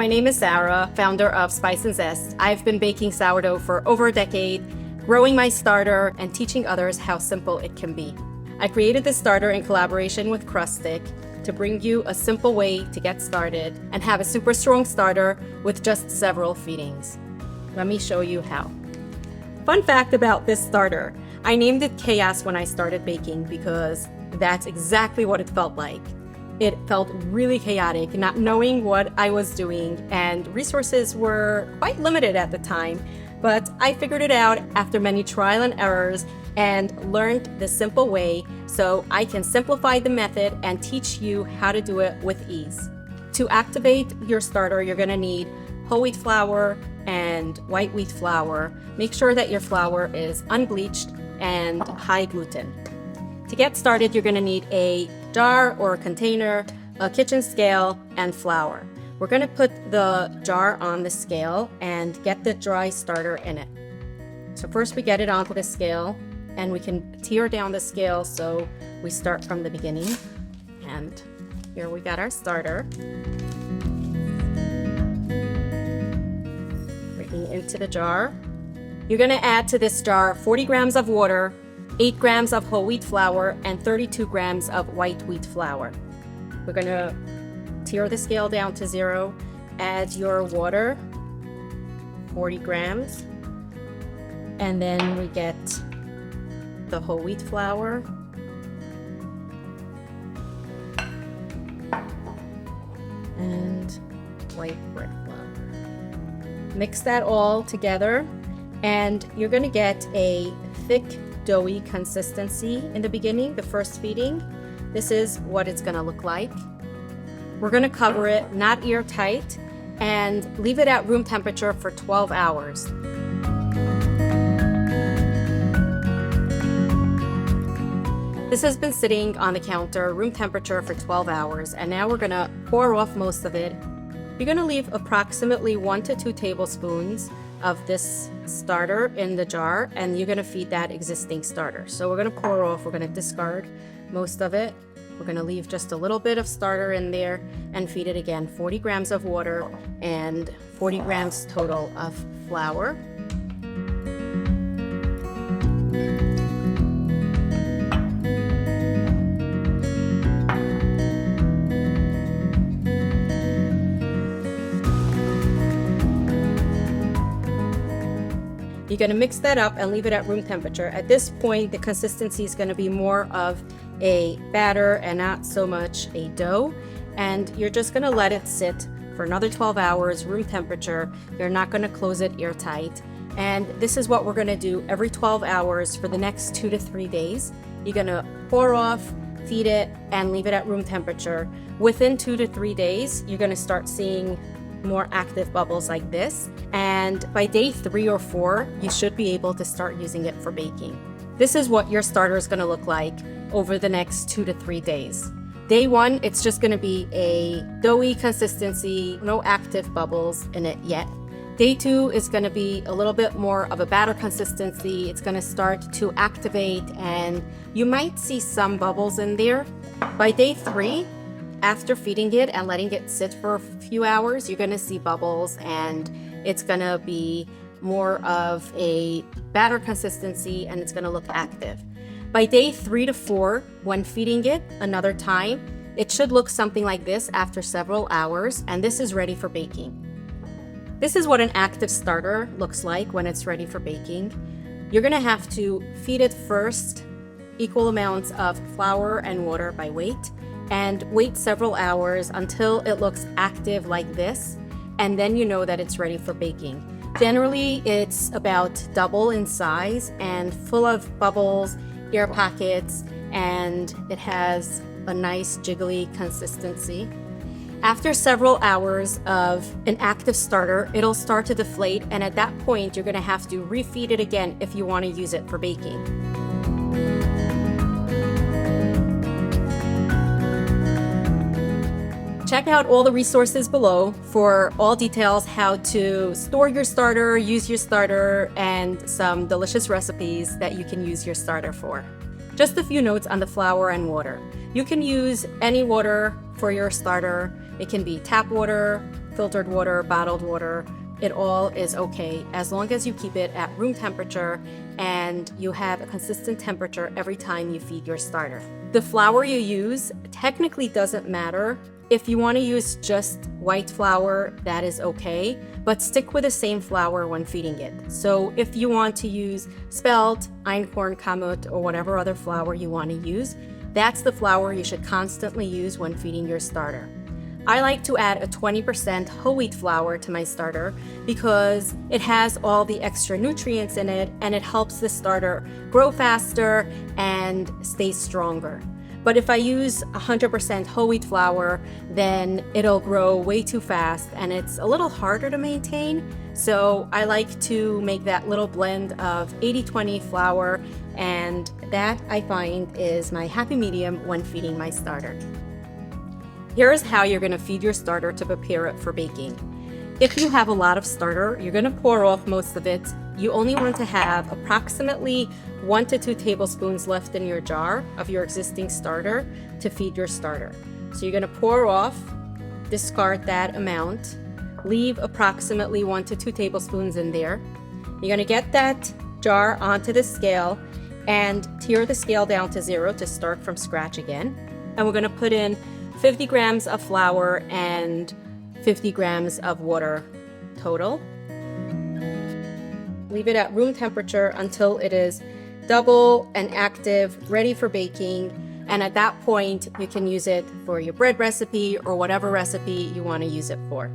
name is Sarah, founder of Spice and Zest. I've been baking sourdough for over a decade, growing my starter and teaching others how simple it can be. I created this starter in collaboration with Krustic to bring you a simple way to get started and have a super strong starter with just several feedings. Let me show you how. Fun fact about this starter, I named it Chaos when I started baking because that's exactly what it felt like. It felt really chaotic, not knowing what I was doing, and resources were quite limited at the time. But I figured it out after many trial and errors and learned the simple way so I can simplify the method and teach you how to do it with ease. To activate your starter, you're gonna need whole wheat flour and white wheat flour. Make sure that your flour is unbleached and high gluten. To get started, you're gonna need a jar or a container, a kitchen scale, and flour. We're gonna put the jar on the scale and get the dry starter in it. So first we get it onto the scale, and we can tear down the scale so we start from the beginning. And here we got our starter. Breaking it into the jar. You're gonna add to this jar 40 grams of water, 8 grams of whole wheat flour, and 32 grams of white wheat flour. We're gonna tear the scale down to 0, add your water, 40 grams, and then we get the whole wheat flour, and white bread flour. Mix that all together, and you're gonna get a thick, doughy consistency in the beginning, the first feeding. This is what it's gonna look like. We're gonna cover it, not airtight, and leave it at room temperature for 12 hours. This has been sitting on the counter, room temperature, for 12 hours, and now we're gonna pour off most of it. You're gonna leave approximately 1 to 2 tablespoons of this starter in the jar, and you're gonna feed that existing starter. So we're gonna pour off, we're gonna discard most of it. We're gonna leave just a little bit of starter in there and feed it again. 40 grams of water and 40 grams total of flour. You're gonna mix that up and leave it at room temperature. At this point, the consistency is gonna be more of a batter and not so much a dough. And you're just gonna let it sit for another 12 hours, room temperature. You're not gonna close it airtight. And this is what we're gonna do every 12 hours for the next 2 to 3 days. You're gonna pour off, feed it, and leave it at room temperature. Within 2 to 3 days, you're gonna start seeing more active bubbles like this, and by day 3 or 4 you should be able to start using it for baking. This is what your starter is going to look like over the next 2 to 3 days. Day 1, it's just going to be a doughy consistency, no active bubbles in it yet. Day 2 is going to be a little bit more of a batter consistency. It's going to start to activate and you might see some bubbles in there. By day 3, after feeding it and letting it sit for a few hours, you're gonna see bubbles and it's gonna be more of a batter consistency and it's gonna look active. By day 3 to 4, when feeding it another time, it should look something like this after several hours, and this is ready for baking. This is what an active starter looks like when it's ready for baking. You're gonna have to feed it first, equal amounts of flour and water by weight, and wait several hours until it looks active like this, and then you know that it's ready for baking. Generally, it's about double in size and full of bubbles, air pockets, and it has a nice jiggly consistency. After several hours of an active starter, it'll start to deflate, and at that point, you're gonna have to refeed it again if you wanna use it for baking. Check out all the resources below for all details how to store your starter, use your starter, and some delicious recipes that you can use your starter for. Just a few notes on the flour and water. You can use any water for your starter. It can be tap water, filtered water, bottled water. It all is okay as long as you keep it at room temperature and you have a consistent temperature every time you feed your starter. The flour you use technically doesn't matter. If you want to use just white flour, that is okay, but stick with the same flour when feeding it. So if you want to use spelt, einkorn, kamut, or whatever other flour you want to use, that's the flour you should constantly use when feeding your starter. I like to add a 20% whole wheat flour to my starter because it has all the extra nutrients in it and it helps the starter grow faster and stay stronger. But if I use 100% whole wheat flour, then it'll grow way too fast and it's a little harder to maintain. So I like to make that little blend of 80-20 flour, and that I find is my happy medium when feeding my starter. Here's how you're going to feed your starter to prepare it for baking. If you have a lot of starter, you're going to pour off most of it. You only want to have approximately 1 to 2 tablespoons left in your jar of your existing starter to feed your starter. So you're going to pour off, discard that amount, leave approximately 1 to 2 tablespoons in there. You're going to get that jar onto the scale and tear the scale down to 0 to start from scratch again. And we're going to put in 50 grams of flour and 50 grams of water total. Leave it at room temperature until it is double and active, ready for baking. And at that point, you can use it for your bread recipe or whatever recipe you want to use it for.